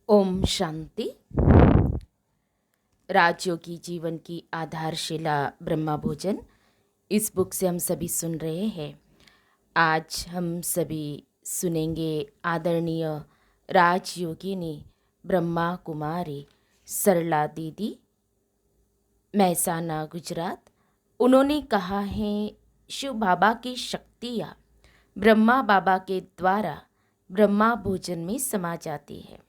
ओम शांति। राजयोगी जीवन की आधारशिला ब्रह्मा भोजन, इस बुक से हम सभी सुन रहे हैं। आज हम सभी सुनेंगे आदरणीय राजयोगिनी ब्रह्मा कुमारी सरला दीदी, महसाना, गुजरात। उन्होंने कहा है, शिव बाबा की शक्तियाँ ब्रह्मा बाबा के द्वारा ब्रह्मा भोजन में समा जाती है।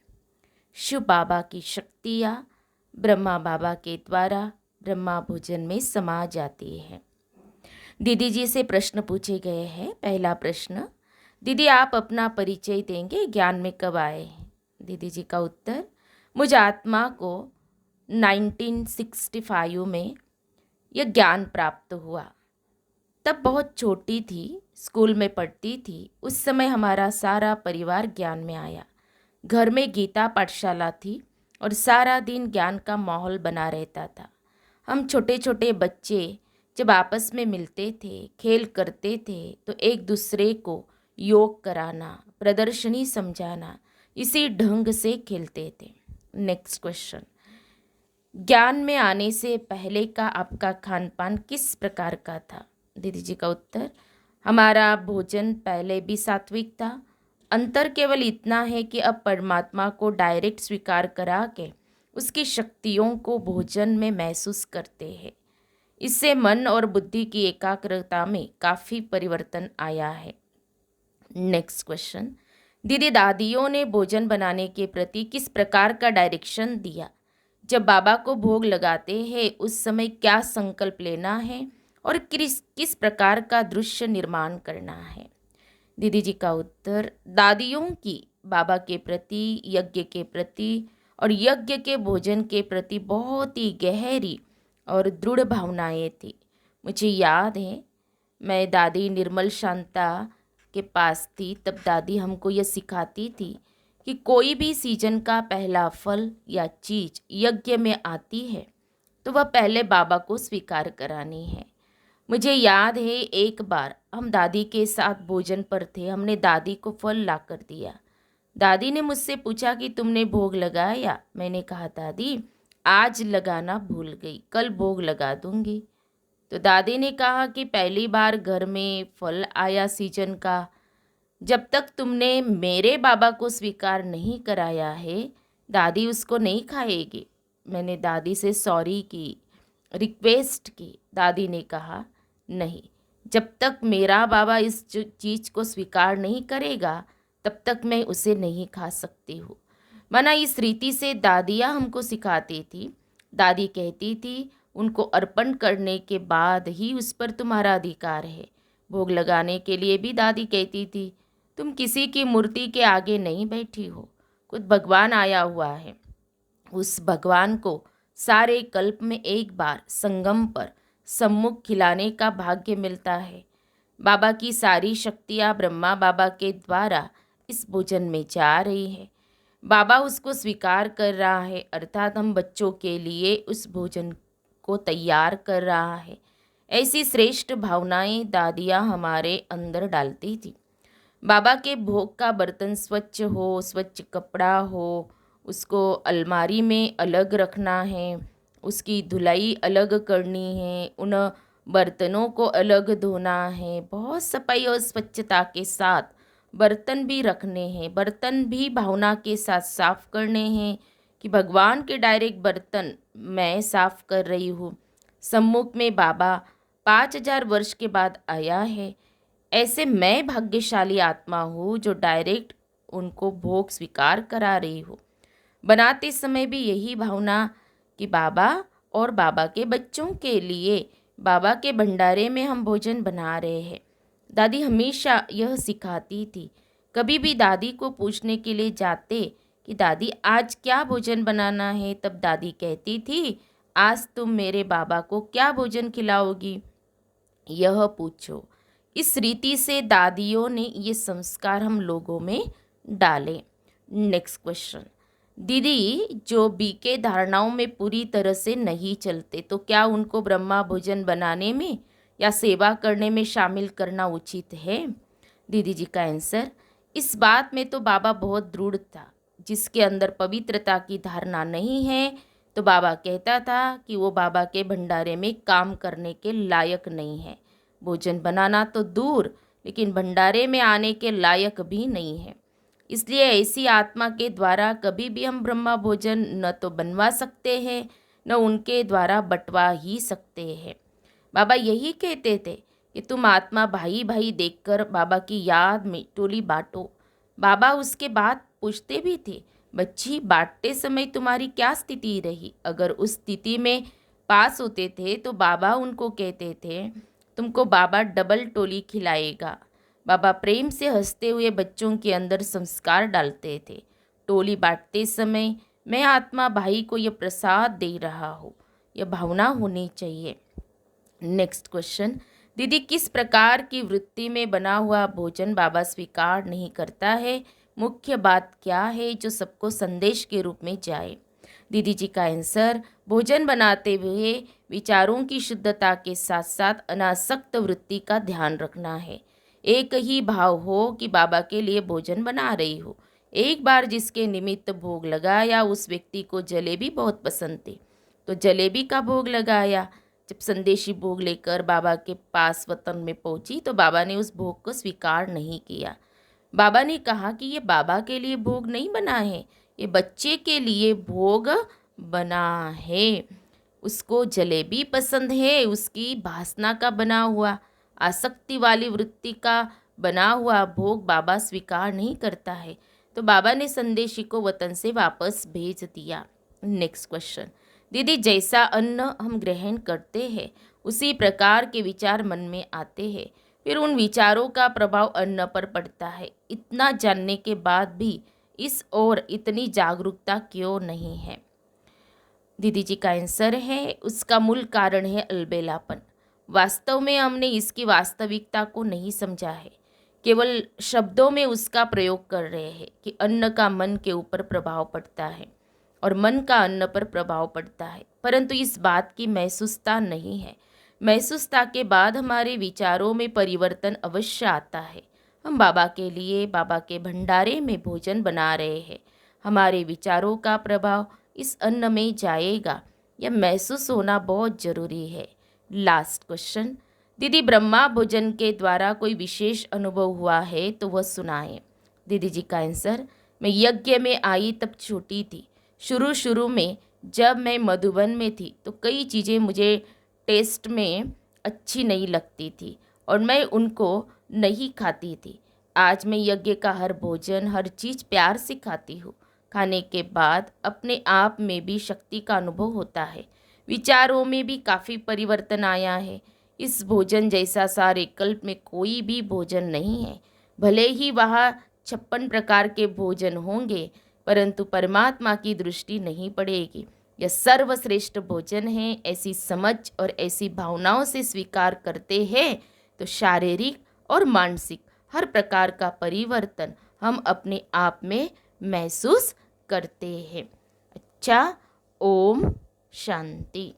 शिव बाबा की शक्तियाँ ब्रह्मा बाबा के द्वारा ब्रह्मा भोजन में समा जाती है। दीदी जी से प्रश्न पूछे गए हैं। पहला प्रश्न, दीदी आप अपना परिचय देंगे, ज्ञान में कब आए? दीदी जी का उत्तर, मुझ आत्मा को 1965 में यह ज्ञान प्राप्त हुआ। तब बहुत छोटी थी, स्कूल में पढ़ती थी। उस समय हमारा सारा परिवार ज्ञान में आया। घर में गीता पाठशाला थी और सारा दिन ज्ञान का माहौल बना रहता था। हम छोटे छोटे बच्चे जब आपस में मिलते थे, खेल करते थे, तो एक दूसरे को योग कराना, प्रदर्शनी समझाना, इसी ढंग से खेलते थे। नेक्स्ट क्वेश्चन, ज्ञान में आने से पहले का आपका खान पान किस प्रकार का था? दीदी जी का उत्तर, हमारा भोजन पहले भी सात्विक था। अंतर केवल इतना है कि अब परमात्मा को डायरेक्ट स्वीकार करा के उसकी शक्तियों को भोजन में महसूस करते हैं। इससे मन और बुद्धि की एकाग्रता में काफ़ी परिवर्तन आया है। नेक्स्ट क्वेश्चन, दीदी दादियों ने भोजन बनाने के प्रति किस प्रकार का डायरेक्शन दिया? जब बाबा को भोग लगाते हैं उस समय क्या संकल्प लेना है और किस प्रकार का दृश्य निर्माण करना है? दीदी जी का उत्तर, दादियों की बाबा के प्रति, यज्ञ के प्रति और यज्ञ के भोजन के प्रति बहुत ही गहरी और दृढ़ भावनाएं थी। मुझे याद है, मैं दादी निर्मल शांता के पास थी, तब दादी हमको यह सिखाती थी कि कोई भी सीजन का पहला फल या चीज़ यज्ञ में आती है तो वह पहले बाबा को स्वीकार करानी है। मुझे याद है, एक बार हम दादी के साथ भोजन पर थे। हमने दादी को फल ला कर दिया। दादी ने मुझसे पूछा कि तुमने भोग लगाया? मैंने कहा, दादी आज लगाना भूल गई, कल भोग लगा दूंगी। तो दादी ने कहा कि पहली बार घर में फल आया सीजन का, जब तक तुमने मेरे बाबा को स्वीकार नहीं कराया है दादी उसको नहीं खाएगी। मैंने दादी से सॉरी की, रिक्वेस्ट की। दादी ने कहा, नहीं, जब तक मेरा बाबा इस चीज़ को स्वीकार नहीं करेगा तब तक मैं उसे नहीं खा सकती हूँ। माना इस रीति से दादियाँ हमको सिखाती थी। दादी कहती थी, उनको अर्पण करने के बाद ही उस पर तुम्हारा अधिकार है। भोग लगाने के लिए भी दादी कहती थी, तुम किसी की मूर्ति के आगे नहीं बैठी हो, खुद भगवान आया हुआ है। उस भगवान को सारे कल्प में एक बार संगम पर सम्मुख खिलाने का भाग्य मिलता है। बाबा की सारी शक्तियाँ ब्रह्मा बाबा के द्वारा इस भोजन में जा रही है। बाबा उसको स्वीकार कर रहा है, अर्थात हम बच्चों के लिए उस भोजन को तैयार कर रहा है। ऐसी श्रेष्ठ भावनाएं दादियाँ हमारे अंदर डालती थी। बाबा के भोग का बर्तन स्वच्छ हो, स्वच्छ कपड़ा हो, उसको अलमारी में अलग रखना है, उसकी धुलाई अलग करनी है, उन बर्तनों को अलग धोना है, बहुत सफाई और स्वच्छता के साथ बर्तन भी रखने हैं। बर्तन भी भावना के साथ साफ करने हैं कि भगवान के डायरेक्ट बर्तन मैं साफ कर रही हूँ। सम्मुख में बाबा 5000 वर्ष के बाद आया है। ऐसे मैं भाग्यशाली आत्मा हूँ जो डायरेक्ट उनको भोग स्वीकार करा रही हूँ। बनाते समय भी यही भावना कि बाबा और बाबा के बच्चों के लिए बाबा के भंडारे में हम भोजन बना रहे हैं। दादी हमेशा यह सिखाती थी। कभी भी दादी को पूछने के लिए जाते कि दादी आज क्या भोजन बनाना है, तब दादी कहती थी, आज तुम मेरे बाबा को क्या भोजन खिलाओगी, यह पूछो। इस रीति से दादियों ने ये संस्कार हम लोगों में डाले। नेक्स्ट क्वेश्चन, दीदी जो बीके धारणाओं में पूरी तरह से नहीं चलते तो क्या उनको ब्रह्मा भोजन बनाने में या सेवा करने में शामिल करना उचित है? दीदी जी का आंसर, इस बात में तो बाबा बहुत दृढ़ था। जिसके अंदर पवित्रता की धारणा नहीं है, तो बाबा कहता था कि वो बाबा के भंडारे में काम करने के लायक नहीं है। भोजन बनाना तो दूर, लेकिन भंडारे में आने के लायक भी नहीं है। इसलिए ऐसी आत्मा के द्वारा कभी भी हम ब्रह्मा भोजन न तो बनवा सकते हैं, न उनके द्वारा बंटवा ही सकते हैं। बाबा यही कहते थे कि तुम आत्मा भाई भाई देखकर बाबा की याद में टोली बांटो। बाबा उसके बाद पूछते भी थे, बच्ची बांटते समय तुम्हारी क्या स्थिति रही? अगर उस स्थिति में पास होते थे तो बाबा उनको कहते थे, तुमको बाबा डबल टोली खिलाएगा। बाबा प्रेम से हंसते हुए बच्चों के अंदर संस्कार डालते थे। टोली बांटते समय मैं आत्मा भाई को यह प्रसाद दे रहा हूँ, यह भावना होनी चाहिए। नेक्स्ट क्वेश्चन, दीदी किस प्रकार की वृत्ति में बना हुआ भोजन बाबा स्वीकार नहीं करता है? मुख्य बात क्या है जो सबको संदेश के रूप में जाए? दीदी जी का आंसर, भोजन बनाते हुए विचारों की शुद्धता के साथ साथ अनासक्त वृत्ति का ध्यान रखना है। एक ही भाव हो कि बाबा के लिए भोजन बना रही हो। एक बार जिसके निमित्त भोग लगाया उस व्यक्ति को जलेबी बहुत पसंद थी, तो जलेबी का भोग लगाया। जब संदेशी भोग लेकर बाबा के पास वतन में पहुंची तो बाबा ने उस भोग को स्वीकार नहीं किया। बाबा ने कहा कि ये बाबा के लिए भोग नहीं बना है, ये बच्चे के लिए भोग बना है। उसको जलेबी पसंद है, उसकी वासना का बना हुआ, आसक्ति वाली वृत्ति का बना हुआ भोग बाबा स्वीकार नहीं करता है। तो बाबा ने संदेशी को वतन से वापस भेज दिया। नेक्स्ट क्वेश्चन, दीदी जैसा अन्न हम ग्रहण करते हैं उसी प्रकार के विचार मन में आते हैं, फिर उन विचारों का प्रभाव अन्न पर पड़ता है। इतना जानने के बाद भी इस ओर इतनी जागरूकता क्यों नहीं है? दीदी जी का आंसर है, उसका मूल कारण है अलबेलापन। वास्तव में हमने इसकी वास्तविकता को नहीं समझा है, केवल शब्दों में उसका प्रयोग कर रहे हैं कि अन्न का मन के ऊपर प्रभाव पड़ता है और मन का अन्न पर प्रभाव पड़ता है, परंतु इस बात की महसूसता नहीं है। महसूसता के बाद हमारे विचारों में परिवर्तन अवश्य आता है। हम बाबा के लिए बाबा के भंडारे में भोजन बना रहे हैं, हमारे विचारों का प्रभाव इस अन्न में जाएगा। यह महसूस होना बहुत जरूरी है। लास्ट क्वेश्चन, दीदी ब्रह्मा भोजन के द्वारा कोई विशेष अनुभव हुआ है तो वह सुनाएं। दीदी जी का आंसर, मैं यज्ञ में आई तब छोटी थी। शुरू में जब मैं मधुबन में थी तो कई चीज़ें मुझे टेस्ट में अच्छी नहीं लगती थी और मैं उनको नहीं खाती थी। आज मैं यज्ञ का हर भोजन, हर चीज़ प्यार से खाती हूँ। खाने के बाद अपने आप में भी शक्ति का अनुभव होता है, विचारों में भी काफ़ी परिवर्तन आया है। इस भोजन जैसा सारे कल्प में कोई भी भोजन नहीं है। भले ही वहाँ 56 प्रकार के भोजन होंगे, परंतु परमात्मा की दृष्टि नहीं पड़ेगी। यह सर्वश्रेष्ठ भोजन है। ऐसी समझ और ऐसी भावनाओं से स्वीकार करते हैं तो शारीरिक और मानसिक हर प्रकार का परिवर्तन हम अपने आप में महसूस करते हैं। अच्छा, ओम शांति।